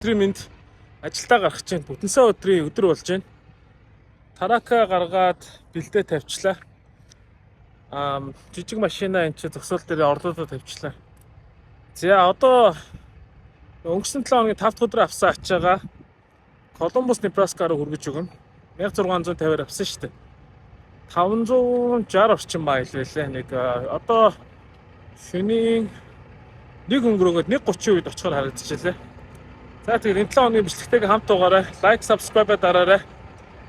Өдрийн мэнд ажилдаа гарах чинь бүтэнсэ өдрийн өдөр болж байна. Тарака гаргаад бэлдээ тавьчлаа. Жижиг машина энэ чинь зогсоол дээр орлуулаад тавьчлаа. За одоо өнгөрсөн 7 хоногийн 5 дахь өдөр авсан ачаагаа Колумбус, Небраска руу хүргэж өгнө. 1650-аар авсан шүү дээ. 560 орчим майл байлаа. Нэг одоо шөнийн 1 өнгөрөөгөөд 1:30 үед очихоор харагдчихлаа. За тэгээд энэ 7 хоногийн бичлэгтэйг хамт дугаарай. Лайк, subscribe дараарай.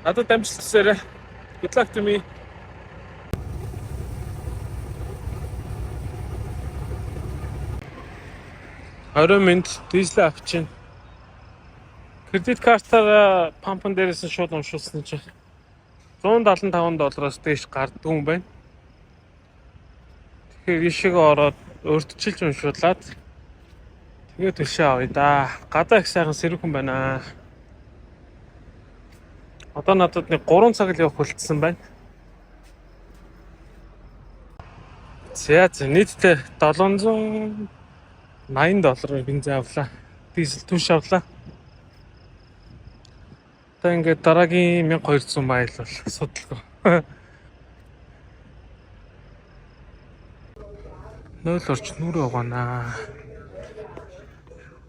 Надад дамжуулт хийсээрэй. Good luck to me. Орой минь дизель авчин. Кредит картаар пампан дээрээс нь шууд уншуулсан чинь $175 дээш гарддаг юм байна. Тэгэхээр ишээгээ ороод урдчилж уншуулад тэгээд төлшөө авъя да. Гадаа их сайхан сэрүүхэн байна. Одоо надад нэг 3 цаг л явах болцсон байна. За нийтдээ $780 бензин авлаа. Дизель түнш авлаа. Одоо ингээд дараагийн 1200 майл бол судалгаа. 0 орч нүрээ угаана.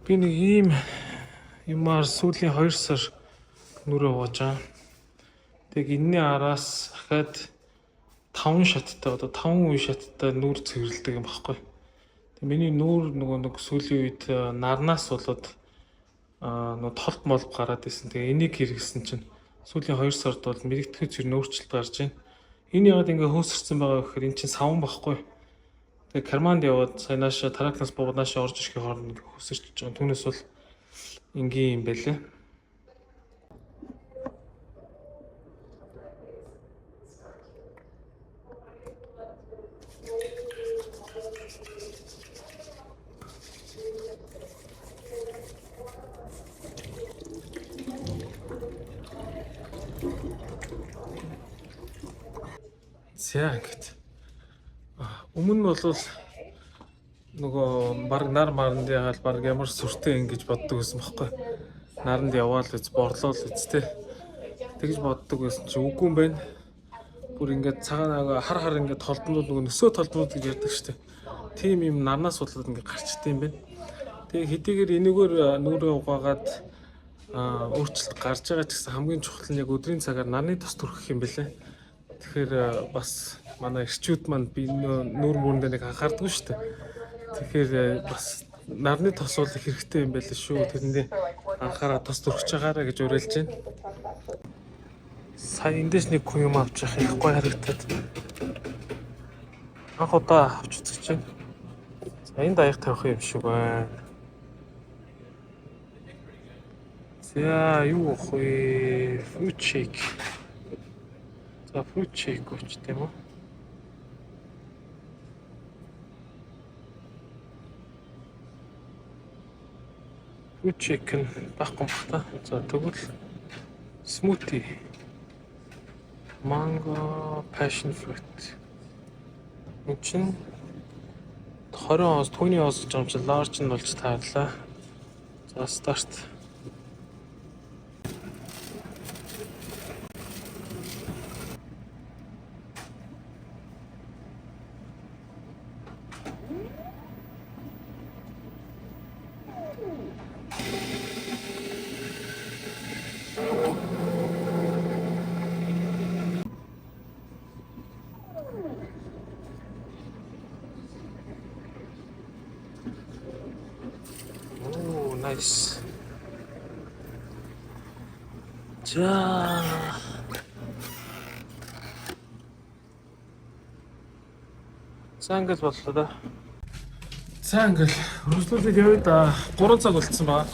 Би нэг ийм юмар сүүлийн 2 сар нүрээ угааж байгаа. Тэг энэний араас дахиад 5 шаттай одоо 5 үе шаттай нүур цэвэрлдэг юм баггүй. Тэг миний нүур нэг сүүлийн үед нарнаас болоод нөгөө толт молб гараад исэн. Тэгээ энийг хэрэгсэн чинь сүүлийн 2 сард бол мэрэгдэхүйн зэрэг өөрчлөлт гарч байна. Энэ яагаад ингэ хөөсөрсөн байгаа гэхээр эн чинь савн баггүй. Тэгээ карманд яваад саянааш таракнаас буугаад наашаа орж ирэхийн хооронд хөөсөрч байгаа. Түүнээс бол энгийн юм байлээ. За ингээд өмнө нь бол нөгөө баг нар маранд ягаал баг ямар сүртэй ингэж боддог байсан бохоггүй. Наранд яваал үз борлоол үз тэ. Тэгж боддог байсан чи үгүй юм байна. Бүр ингээд цагаан хар ингээд толднууд нөгөө нөсөө толднууд гэж ярьдаг штэ. Тим юм нарнаас болоод ингээд гарчдсан юм байна. Тэгээ хэдийгээр энэгээр нүрээ угаагаад өөрчлөлт гарч байгаа ч гэсэн хамгийн чухал нь яг өдрийн цагаар нарны тос төрөх юм бэлээ. Тэгэхээр бас манай эрчүүд маань би нүүр мөрөндөө нэг анхаардаг шүү дээ. Тэгэхээр бас нарны тос бол их хэрэгтэй юм байл шүү. Тэрэндээ анхаараа тос төрөх чагаараа гэж уриалж байна. Сая эндээс нэг хүн юм авч явах их гоё харагдаад. Анх удаа авч үзэж байна. За энд аяг тавих юм шиг байна. За юу ах вэ? Fruit shake. За fruit shake гоч тийм үү? Fruit shake нь баггүй бах та. За тэгвэл smoothie. Mango passion fruit. Энд чинь 20 онц, түүний онц гэж юм чи large нь болж таарлаа. За start. Nice. За. За ингэж боллоо да. За ингээл хөрвүүлээд явъя да. 3 цаг болцсон байна.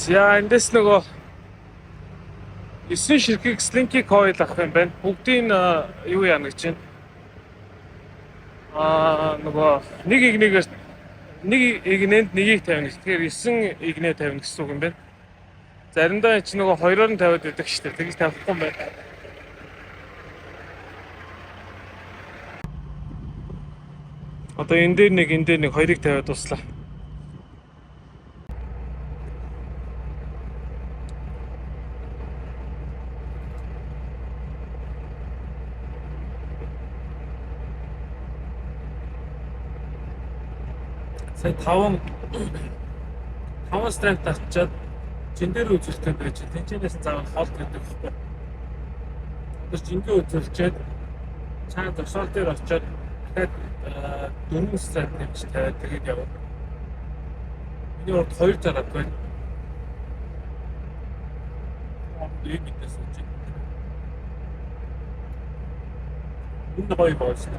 За эндээс нөгөө 9 ширхэг Slinky coil авах юм байна. Бүгдийн юу яана гэж байна. Нөгөө нэг игнэнд нэгийг тавина. Тэгэхээр 9 игнээ тавина гэсэн үг юм байна. Заримдаа чи нөгөө 2-оор нь тавиад байдаг шүү дээ. Тэгж тавихгүй юм байна. Одоо энэ дээр нэг хоёрыг тавиад дуслаа. Сая 5 страйк татчаад жин дээр үзүүлэх гэж байна. Тэнцэнээс заавал хол гэдэг байхгүй. Тэр жингээ үзүүлчихэд цаана зогсоол дээр очиод дахиад 4 страйк нэмж тавиад тэгээд явна. Миний урд 2 зараад байна. Энэ мэдээс үгүй. Энэ гоё болсон.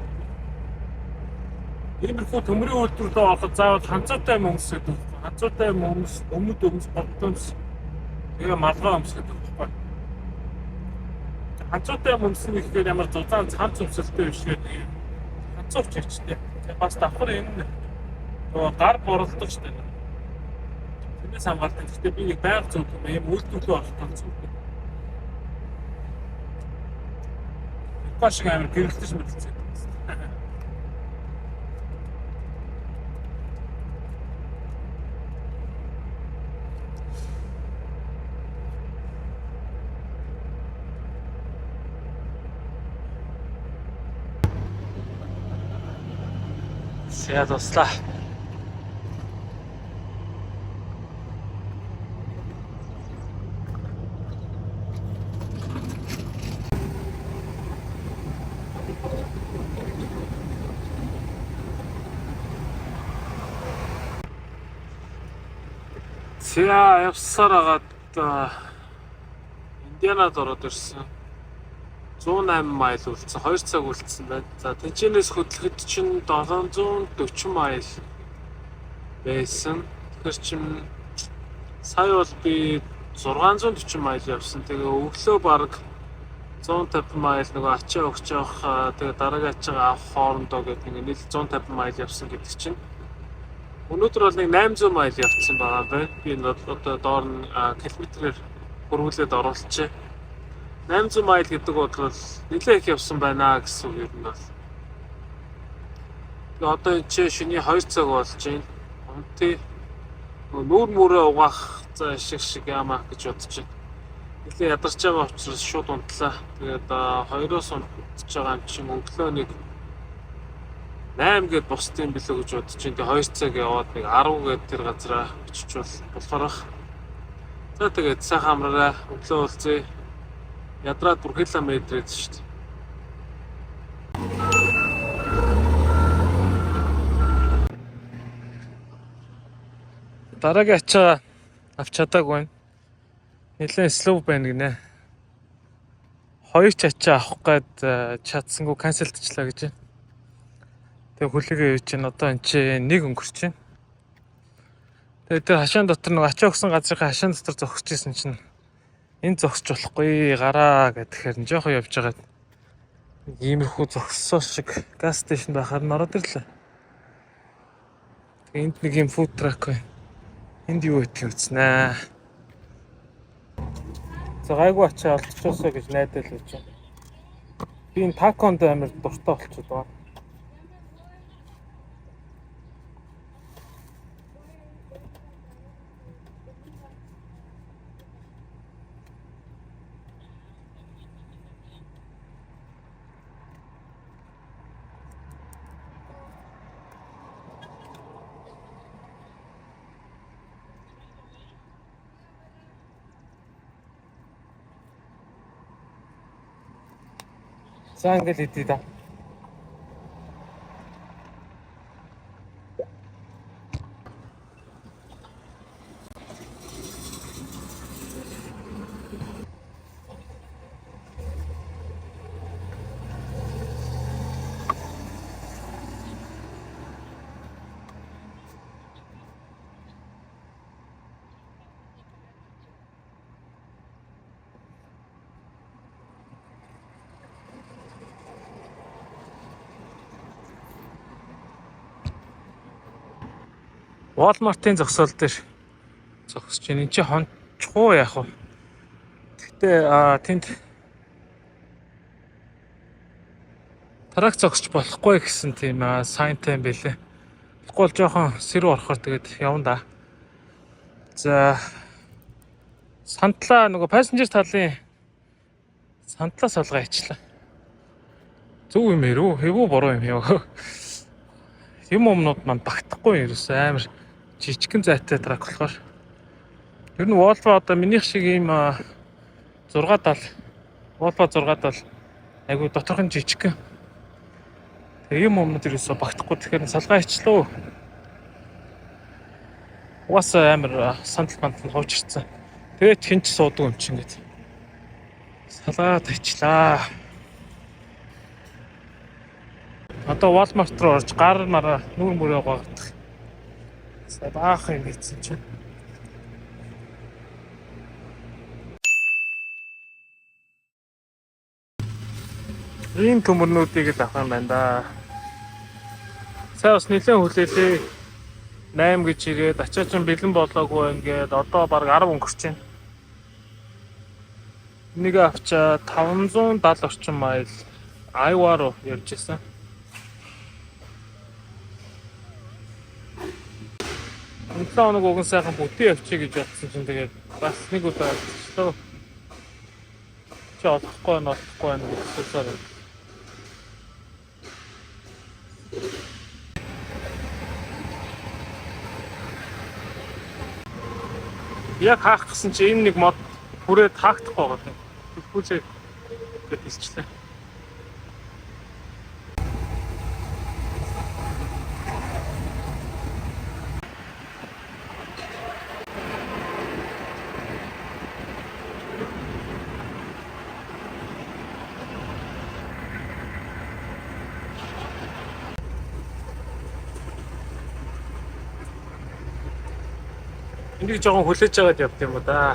Иймэрхүү төмрийн үйлдвэрлэлд ороход заавал ханцуутай мөнгөс гэдэг. Ханцуутай мөнгөс, өмс, бодомс. Тэгээ малгай өмс гэдэг байхгүй. Ханцуутай мөнгөс нь ихээр ямар зузаан цамц өмсөлттэй биш гэдэг. Ханцууч хийчтэй. Тэгээ бас давхар энэ нөгөө гар боролдог шүү дээ. Тэрнээс хамгаалдаг. Гэхдээ би нэг байг зөв юм үйлдвэрлэлд ороход зөв. Гаш гэмээр гэрэлтэж мэдэлцээ. За дуслаа. За явсаар агаад Индианад ороод ирсэн. 108 майл үлдсэн, 2 цаг үлдсэн байна. За тэнцэнээс хөдлөхөд чинь 740 майл байсан. Тэгэхээр чинь сая бол би 640 майл явсан. Тэгээ өглөө баг 150 майл нөгөө ачаа өгч явах, тэгээ дараагийн ачаа авах хоорондоо гэдэг нэг нийл 150 майл явсан гэдэг чинь. Өнөөдөр бол нэг 800 майл явцсан байгаа байна. Би одоо доор нь километрээр хөрвүүлээд оруулчихъя. 800 майл гэдэг бол нэлээд их явсан байна гэсэн үг юм бол. Тэгээ одоо энэ чинь шөнийн 2 цаг болж байна. Унтээ нүүр мөрөө угаах шиг яамаа гэж бодож байна. Нэлээд ядарч байгаа учраас шууд унтлаа. Тэгээд 2-оос унтж байгаа юм чинь өглөө нэг 8 гээд бусдын билүү гэж бодож байна. Тэгээ 2 цаг яваад нэг 10 гээд тэр газараа очичвол болохоор. За тэгээд сайхан амраарай. Өглөө уулзъя. Ядраад бүр километр эд шүү дээ. Дараагийн ачаа авч чадаагүй байна. Нэлээд слоу байна гинэ. 2 ч ачаа авах гээд чадсангүй канселтчлаа гэж байна. Тэгээ хүлээгээ явж байна. Одоо энэ чинь 1 өнгөрч байна. Тэгээ тэр хашаан дотор нэг ачаа өгсөн газрынхаа хашаан дотор зогсож исэн чинь энэ зогсож болохгүй гараа гэхээр нь жоохон явж байгаа. Иймэрхүү зогссоо шиг газ стейшн байхаар нь ороод ирлээ. Тэгээ энд нэг юм фуд трак байна. Энд юу гэдгийг үзнэ. За гайгүй ачаа олдчихосоо гэж найдал хийж байна. Би энэ таконд амар дуртай болчиход байна. За ингээл хэдий да. Walmart-ын зогсоол дээр зогсож байна. Энд чи хончхуу яах вэ? Гэтэ тэнд трак зогсож болохгүй гэсэн тийм сайнтай юм байлээ. Тэгэхгүй бол жоохон сэрүү орохоор тэгээд явна да. За сандлаа нөгөө пассенжер талын сандлаа солгоо ичлаа. Зөв юм яруу, хэвүү буруу юм яа. Юмнууд манд багтахгүй ерөөс амар жижигхэн зайтай трак болохоор. Ер нь Volvo одоо минийх шиг ийм 670 Volvo 670 айгу доторхон жижигхэн. Тэгээ юмнууд ерөөсө багтахгүй тэгэхээр салгаа ичлээ. Угаасаа амар сандал мандал хуучирсан. Тэгээд хинч суудаг юм чи ингээд. Салгаа тачлаа. Одоо Walmart руу орж гар мараа нүүр мөрөө гоогдох. Сая баах юм ийцэн чинь. Ийм төмөрнүүдийг л авах юм байна да. Сая бас нэлээд хүлээлээ. 8 гэж ирээд ачаач нь бэлэн болоогүй ингээд одоо баг 10 өнгөрч байна. Энийг авчаа 570 орчим майл Iowa руу явж ирсэн. Өнөө нэг уган сайхан бүтэн явчих гэж бодсон чинь тэгээд бас нэг удаа авчихлаа. Чи олохгүй байна гэсэн. Яг хаах гэсэн чи энэ нэг мод хүрээд хаагдах байгаа юм. Тэгвэл гэж хэлчихлээ. Энийг жоохон хүлээж аваад явд юм уу да.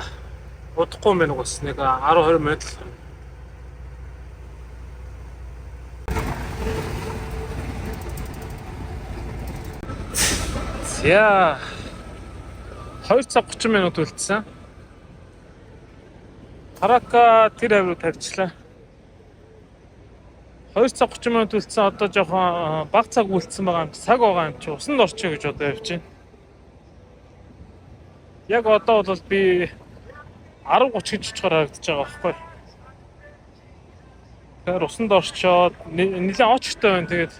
Удахгүй мэн угс нэг 10-20 минут л. За 2 цаг 30 минут үлдсэн. Тарака тэр авируу тавьчлаа. 2 цаг 30 минут үлдсэн. Одоо жоохон бага цаг үлдсэн байгаа юм. Цаг байгаа юм чи усанд орчих гэж одоо явж байна. Яг одоо бол би 10:30 гэж очихоор харагдаж байгаа байхгүй. Тэгэхээр усанд орчоод нэлээд очтой байна. Тэгээд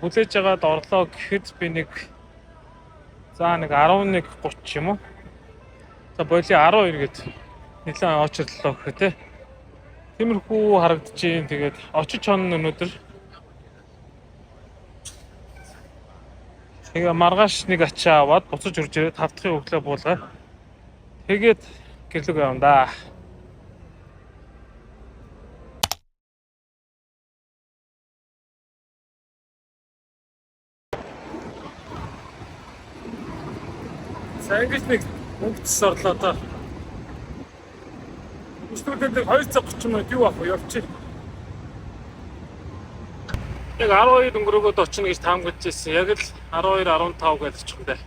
хүлээж агаад орлоо гэхэд би нэг 11:30 юм уу. За боли 12 гээд нэлээд очрлоо гэхэд те. Тиймэрхүү харагдаж байна. Тэгээд очиж хонно өнөөдөр. Тэгээ маргааш нэг ачаа аваад буцаж үрж ирээд 5 дахь өглөө буулгаад тэгээд гэрлэг явна да. За ингэж нэг өнгөц орлоо доо. Өчигдөр 2 цаг 30 минут юу авах вэ? Явчих. Яг 12 өнгөрөөгөө очно гэж таамаглаж байсан. Яг л 12:15 гэж очих юм даа.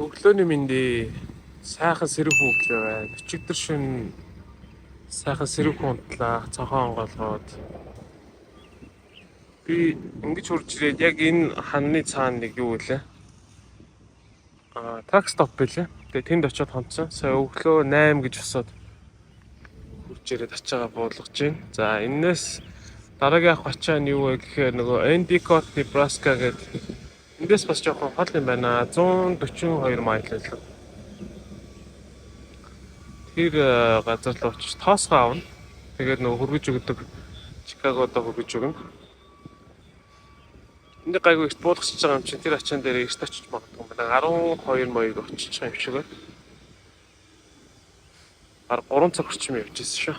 Өглөөний мэндий сайхан сэрэг хөглөө байна. Өчигдөр шөнө сайхан сэрэг хунтлаа, цонхон онгоолгоод. Би ингэж хурж ирээд яг энэ ханны цаана нэг юу вэ? Трак стоп байлаа. Тэгээ тэнд очиод хонцсон. Сая өглөө 8 гэж босоод хурж ирээд ачаага буулгаж байна. За энэс дараагийн авах ачаа нь юу вэ гэхээр нөгөө Endicott Nebraska гэдэг эндээс бас жоохон хол юм байна. 142 майл байлаа. Тэр газар руу очиж тоосгоо авна. Тэгээд нөгөө хөргөж өгдөг Чикагодо хөргөж өгнө. Энд гайгүй ихт буулгачж байгаа юм чинь тэр ачаан дээр ихт очиж магадгүй юм байна. 12 моёг очиж байгаа юм шиг байна. Бара 3 цаг орчим явжсэн шүү.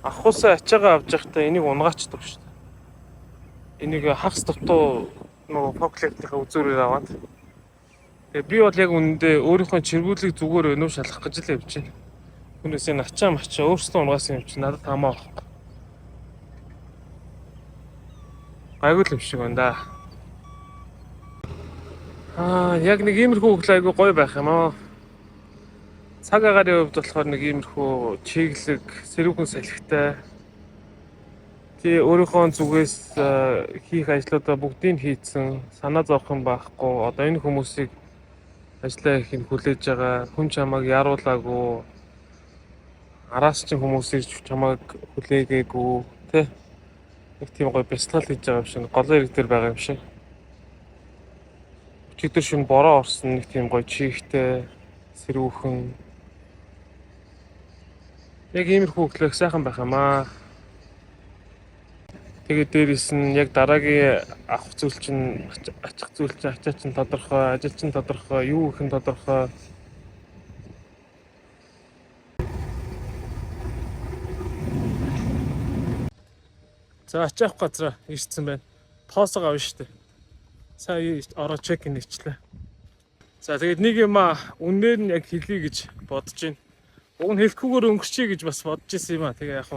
Ахуусаа ачаагаа авч явахдаа энийг унгаачихдаг шүү дээ. Энийг хагас дутуу нөгөө фоклектийнхаа үзүүрээр аваад. Тэгээ би бол яг үнэндээ өөрийнхөө чиргүүлийг зүгээр өнөө шалгах гэж л явж байна. Түүнээс энэ ачаа мачаа өөрсдөө унгасан юм чи надад хамаа байхгүй. Гайгүй л юм шиг байна да. Яг нэг иймэрхүү хөглөө айгүй гоё байх юм аа. Цаг агарын хувьд болохоор нэг иймэрхүү чиглэг, сэрүүхэн салхитай. Тий өөрийнхөө зүгээс хийх ажлуудаа бүгдийг хийцэн, санаа зовох юм байхгүй. Одоо энэ хүмүүсийг ажиллаа хийх хүлээж байгаа хүн чамайг яруулаагүй. Араас чинь хүмүүс ирж чамайг хүлээгээгүй, тий. Нэг тийм гоё бяцлал хийж байгаа юм шиг, голын ирэг дээр байгаа юм шиг. Өчигдөр шөнө бороо орсон нэг тийм гоё чигтэй, сэрүүхэн. Яг иймэрхүү хөглөх сайхан байх юм аа. Тэгээд дээрээс нь яг дараагийн авах зүйл чинь, ачих зүйл чинь, ачаа чинь тодорхой, ажил чинь тодорхой, юу гэх нь тодорхой. За ачаах газар ирсэн байна. Тоосоо авна штэ. Сая ороо чек ин хийчлээ. За тэгээд нэг юм үнээр нь яг хэлье гэж бодож байна. Уг нь хэлэхгүйгээр өнгөрчий гэж бас бодож исэн юм аа. Тэгээ яг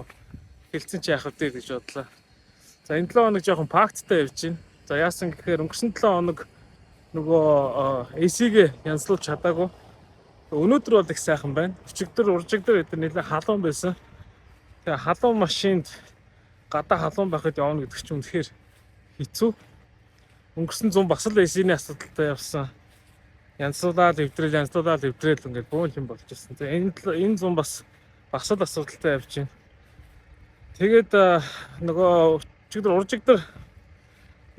хэлсэн чи яах вэ гэж бодлоо. За энэ 7 хоног жоохон пакттай явж байна. За яасан гэхээр өнгөрсөн 7 хоног нөгөө AC-г янзлуулж чадаагүй. Өнөөдөр бол их сайхан байна. Өчигдөр уржигдөр эдгээр нэлээд халуун байсан. Тэгээ халуун машинд гадаа халуун байхад явна гэдэг чинь үнэхээр хэцүү. Өнгөрсөн 100 бас л AC-ний асуудалтай явсан. Янзлуулаад эвдрэл ингээд бөөн юм болж ирсэн. Тэгээ энэ 100 бас л асуудалтай явж байна. Тэгээд нөгөө уржигдөр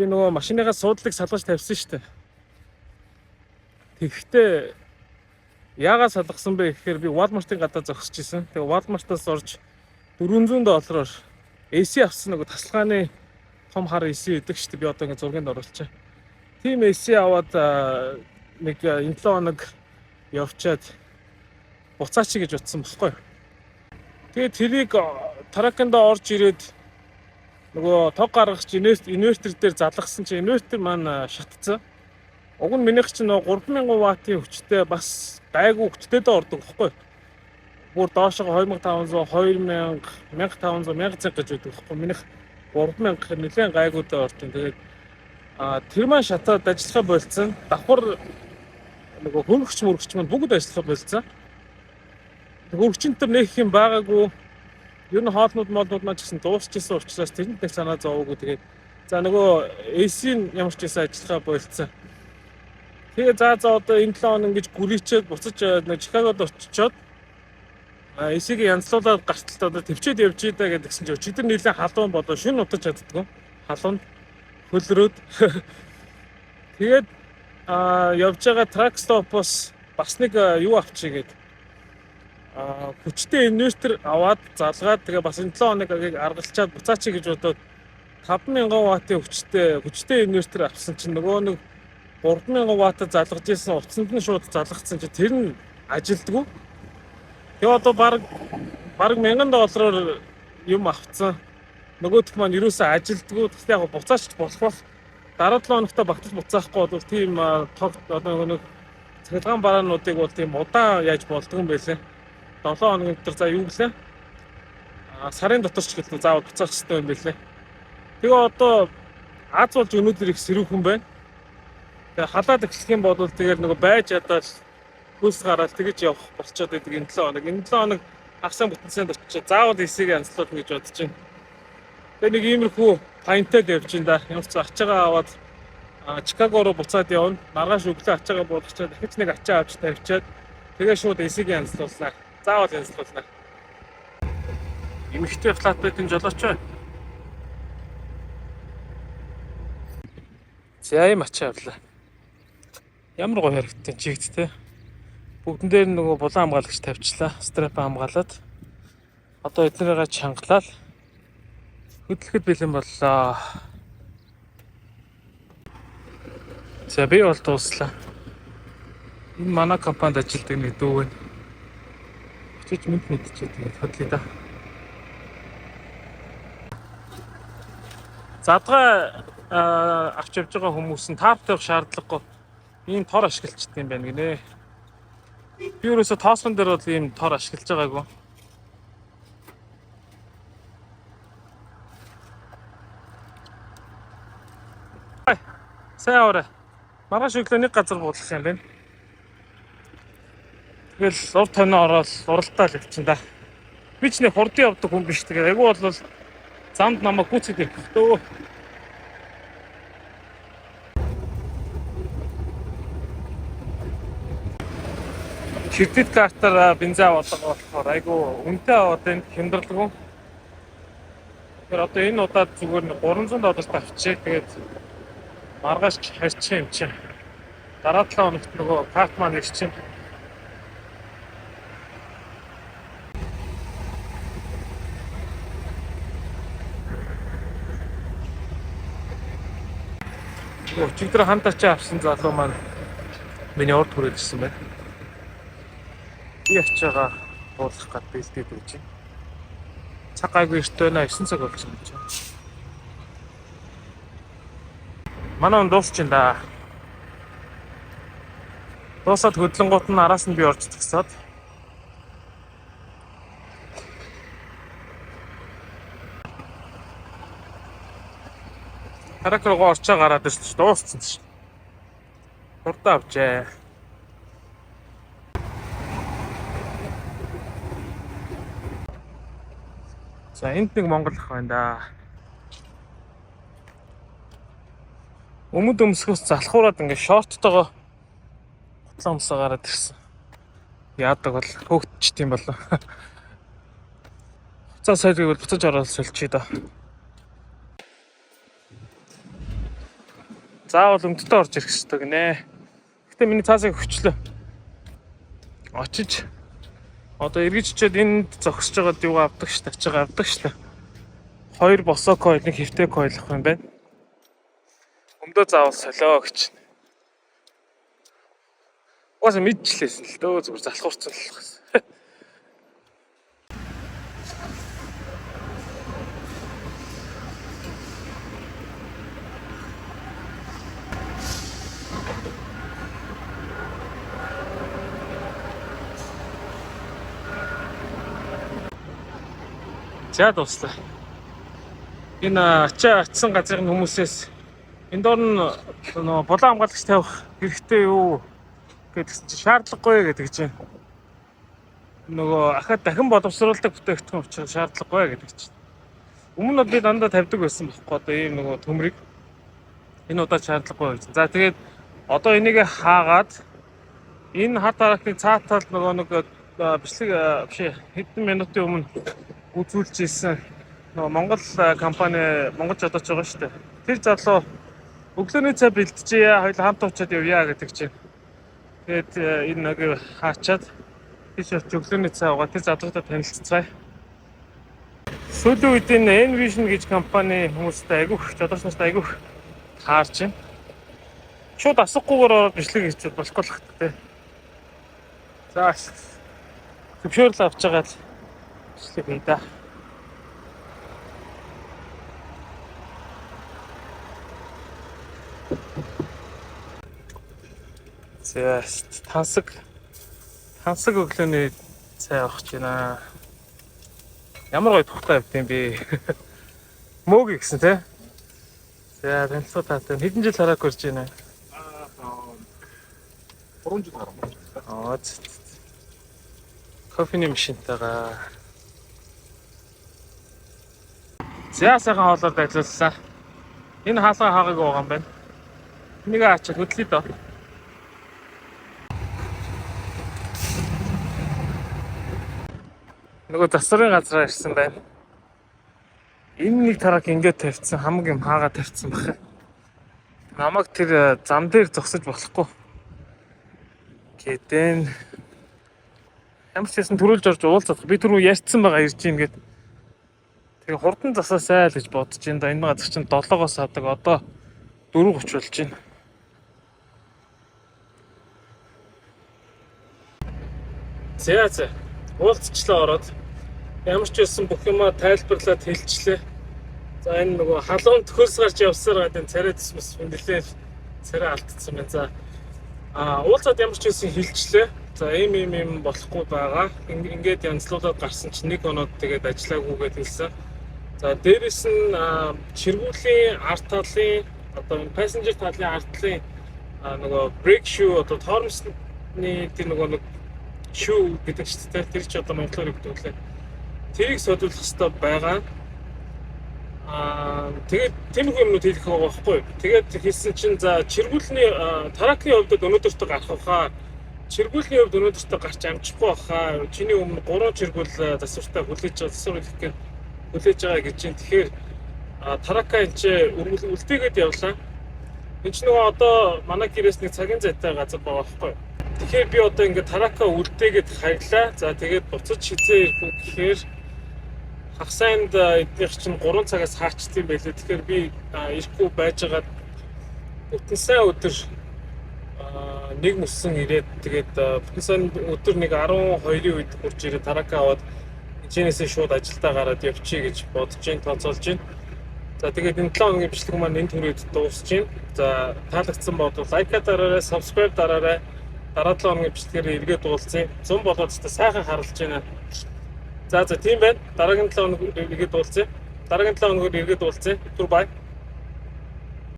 би нөгөө машиныхаа суудлыг салгаж тавьсан шүү дээ. Тэгэхдээ яагаад салгасан бэ гэхээр би Walmart-ын гадаа зогсож исэн. Тэгээ Walmart-аас орж $400-оор AC авсан нөгөө тасалгааны том хар AC гэдэг шүү дээ. Би одоо ингээд зургийг оруулчаа. Тим AC аваад нэг энэ 7 хоног явчаад буцаач гэж утсан баггүй. Тэгээд тэрийг траканда орж ирээд нөгөө тог гаргаж инвертер дээр залгасан чи инвертер маань шатцсан. Уг нь минийх чинь нөгөө 3000 ваттын хүчтэй бас гайгүй хүчтэй дэ ордог баггүй. Бүр доошоо 2500, 2000, 1500, 1000 гэж өгдөг баггүй. Минийх 3000 нэлээд гайгүй дэ ордог. Тэгээд тэр маань шатаад ажиллахаа болцсон. Давхар нөгөө хөнгөч маань бүгд ажиллахаа болцсон. Хөнгөчнөр нэг юм байгаагүй. Ер нь хоолнууд маань ч гэсэн дуусчихсан учраас тэрэнд нэг санаа зовоогүй. Тэгээд за нөгөө AC-ийн ямар ч байсан ажиллахаа болцсон. Тэгээд за одоо энэ 7 хоног ингэж гүрийчээд буцаж нэг Чикагод очичоод AC-г янзлуулаад гарталт одоо төвчээд явж ийдэ гэдгсэн чинь өчигдөр нэлээд халуун болоо шин утаж чаддгүй. Халуун хөлрөөд. Тэгээд явж байгаа трак стопоос бас нэг юу авчиг гээд хүчтэй инвертер аваад залгаад тэгээ бас энэ 7 хоногийг аргалчаад буцаач гэж бодоод 5000 ваттын хүчтэй инвертер авсан чинь нөгөө нэг 3000 ваттад залгаж ирсэн утсанд нь шууд залгацсан чинь тэр нь ажилдгүй. Тэгээ одоо баг $1000 юм авцсан. Нөгөөх маань юусаа ажилдгүй. Тэгтээ яг буцаач болох бах. Дараа 7 хоногт багтаж буцаахгүй бол тийм одоо нэг цахилгаан бараануудыг бол тийм удаан яаж болдгоо юм байлээ. 7 хоногийн дотор за юу гэлээ? Сарын дотор ч гэлээ заавал буцаах хэрэгтэй юм байлээ. Тэгээ одоо Аз болж өнөөдөр их сэрүүхэн байна. Тэгээ халаад эхлэх юм бол тэгэл нөгөө байж ядаад хөөс гараад тэгэж явах болцоод байдаг энэ 7 хоног. Энэ 7 хоног хагасаа бүтэнсэнд очиж заавал эсийг янзлуулна гэж бодож байна. Тэгээ нэг иймэрхүү паянтай явж байна да. Ямар ч ачаагаа аваад Чикаго руу буцаад явна. Маргааш өглөө ачаагаа буулгачаад дахиж нэг ачаа авч тавьчаад тэгээ шууд эсийг янзлуулнаа. Заавал янзлуулнаа. Эмэгтэй флатбедийн жолооч байна. За юм ачаа авлаа. Ямар гоё хэрэгтэй чигт те. Бүгдэн дээр нөгөө булан хамгаалагч тавьчлаа. Стрэп хамгаалаад. Одоо эднэрийгээ чангалаад хөдлөхөд бэлэн боллоо. За би бол дууслаа. Энэ манай компанид ажилладаг нэг дүү байна. Очиж мэдчихээ тэгээд хөдлөе да. Задгай авч явж байгаа хүмүүс нь тап тавих шаардлагагүй ийм тор ашиглалцдаг юм байна гинэ. Би өөрөөсөө тоосгон дээр бол ийм тор ашиглаж байгаагүй. Сайн аваарай. Маргааш өглөө нэг газар буудлах юм байна. Тэгэл урд тоноо ороод уралдаа л явчихна да. Би ч нэг хурдан явдаг хүн биш. Тэгээ айгүй бол замд намайг гүцэд ирэх дөө. Кредит картаар бензин аваад болохоор айгүй үнэтэй аваад энэ хямдрлаг. Тэгэхээр одоо энэ удаад зүгээр нэг $300 тавьчих. Тэгээд маргааш харьчих юм чинь. Дараа 7 хоногт нөгөө карт маань ирчих. Өчигдөр хамтарч авсан залуу маань миний урд хүрээд ирсэн байна. Би ачаага уулах гад бэлдээд байж байна. Цаг гайгүй эрт байна 9 цаг болж байна гэж. Манай он дуусч байна да. Дуусаад хөдлөнгуут нь араас нь би орж тагсаад. Харак руу орчоо гараад ирсэн чинь дууссан чинь. Хурдан авчээ. За энд нэг Монгол ах байна да. Өмд өмсгөөс залхуураад ингээ шорттойгоо хутлаа өмсөө гараад ирсэн. Яадаг бол хөөгдчихдээ юм болоо. Хуцаа сольгийг бол буцаж ороод сольчий да. Заавал өмдөлтөд орж ирэх хэрэгтэй гинэ. Гэтэ миний цаасыг хөчлөө. Очиж одоо эргэж чичээд энд зогсож байгаад юу авдаг штэ, ачаага авдаг штэ. 2 босоо койл, нэг хэвтэй койл авах юм байна. Өмдөө заавал солио гэж. Угаасаа мэдчихлээсэн л дөө зүгээр залхуурцсан л байна. За дуслаа. Энэ ачаа атсан газрын хүмүүсээс энэ дор нь нөгөө булан хамгаалагч тавих хэрэгтэй юу гэдгс чи шаардлагагүй гэдэг чинь. Нөгөө ахад дахин боловсруулдаг бүтээгдэхүүн учраас шаардлагагүй гэдэг чинь. Өмнө нь би дандаа тавьдаг байсан байхгүй одоо ийм нөгөө төмрийг энэ удаа шаардлагагүй гэж. За тэгээд одоо энийг хаагаад энэ хар тарахыг цаатал нөгөө нэг бичлэг биш хэдэн минутын өмнө үзүүлж ирсэн нөгөө Монгол компани Монголч одооч байгаа шүү дээ. Тэр залуу өглөөний цай бэлтжээ, хоёул хамт уучаад явъя гэдэг чинь. Тэгээд энэ нэг хаачаад тийш очиж өглөөний цай уугаад тэр залуутай танилццгаая. Сүүлийн үед энэ Envision гэж компани хүмүүстэй айгүйх, жодооч нартай айгүйх таарч байна. Шууд асахгүйгээр ороод бичлэг хийчихвэл болохгүй л хат. За зөвшөөрөл авч байгаа л бичлэг хий да. За тансаг өглөөний цай авах гэж байна. Ямар гоё тухтай байт юм бэ? Мөөг гэсэн те. За танилцуу таатай хэдэн жил хараагүй ирж байна. 3 жил хараагүй. Кофений машинтайгаа. За сайхан хоолоор ажилласан. Энэ хаалга хаагыг байгаа юм байна. Энийг ачаад хөдлөе доо. Нөгөө засварын газараа ирсэн байна. Энэ нэг тараг ингээд тавьчихсан, хамаг юм хаагаад тавьчихсан бах. Намайг тэр зам дээр зогсож болохгүй. Гэтэн ямар ч юм төрүүлж орж уулзах. Би түрүү ярьсан байгаа ирж гин гэд. Тэгээ хурдан засаасай л гэж бодож байна да. Энэ газар чинь 7-оос садаг. Одоо 4:30 болж байна. За. Уулзчлаа ороод ямар ч байсан бүх юмаа тайлбарлаад хэлчихлээ. За энэ нөгөө халуун төхөөс гарч явсаар гадын царай төсмөс хүндлээ царай алдсан байна. За уулзаад ямар ч байсан хэлчихлээ. За ийм болохгүй байгаа. Ингээд янзлуулаад гарсан чинь 1 хоног тэгээд ажиллаагүйгээд хэлсэн. За дээрэс нь чиргүүлийн арт талын одоо passenger талын ардлын нөгөө brake shoe одоо тоормсны тэр нөгөө нэг shoe гэдэг чинь тэр чи одоо монголоор юу гэдэг вэ? Тэрийг содуулах хэрэгтэй байгаа. Тэгээд тиймэрхүү юмнууд хийх байгаа байхгүй. Тэгээд хийсэн чинь за чиргүүлний таракны хувьд өнөөдөртөө гарах хаа. Чиргүүлний хувьд өнөөдөртөө гарч амжихгүй хаа. Чиний өмнө 3 чиргүүл засвартай хүлээж байгаа засвар хэлэх гээд хүлээж байгаа гэж чинь. Тэгэхээр тарака энэ чи үлдээгээд явлаа. Энэ ч нөгөө одоо манай гэрээс нэг цагийн зайтай газар байгаа байхгүй. Тэгэхээр би одоо ингээд тарака үлдээгээд хаялаа. За тэгээд буцаж хизээ ирэх үү гэхээр хагас санд эднийх чинь 3 цагаас хаачихсан байлээ. Тэгэхээр би ирэхгүй байжгаад бүтэн сайн өдөр нэг мөссөн ирээд тэгээд бүтэн сайн өдөр нэг 12-ийн үед хурж ирээд тарака аваад хичээнээсээ шууд ажилдаа гараад явчих гэж бодож байна, тооцоолж байна. За тэгээд энэ 7 хоногийн бичлэг маань энэ түрээд дуусж байна. За таалагдсан бол лайка дараарай, subscribe дараарай. Дараа 7 хоногийн бичлэгээр эргээд уулзъя. Зун болоод та сайхан харалж байна. За тийм байна. Дараагийн 7 хоног эргээд уулзъя. Дараагийн 7 хоногор эргээд уулзъя. Түр бай.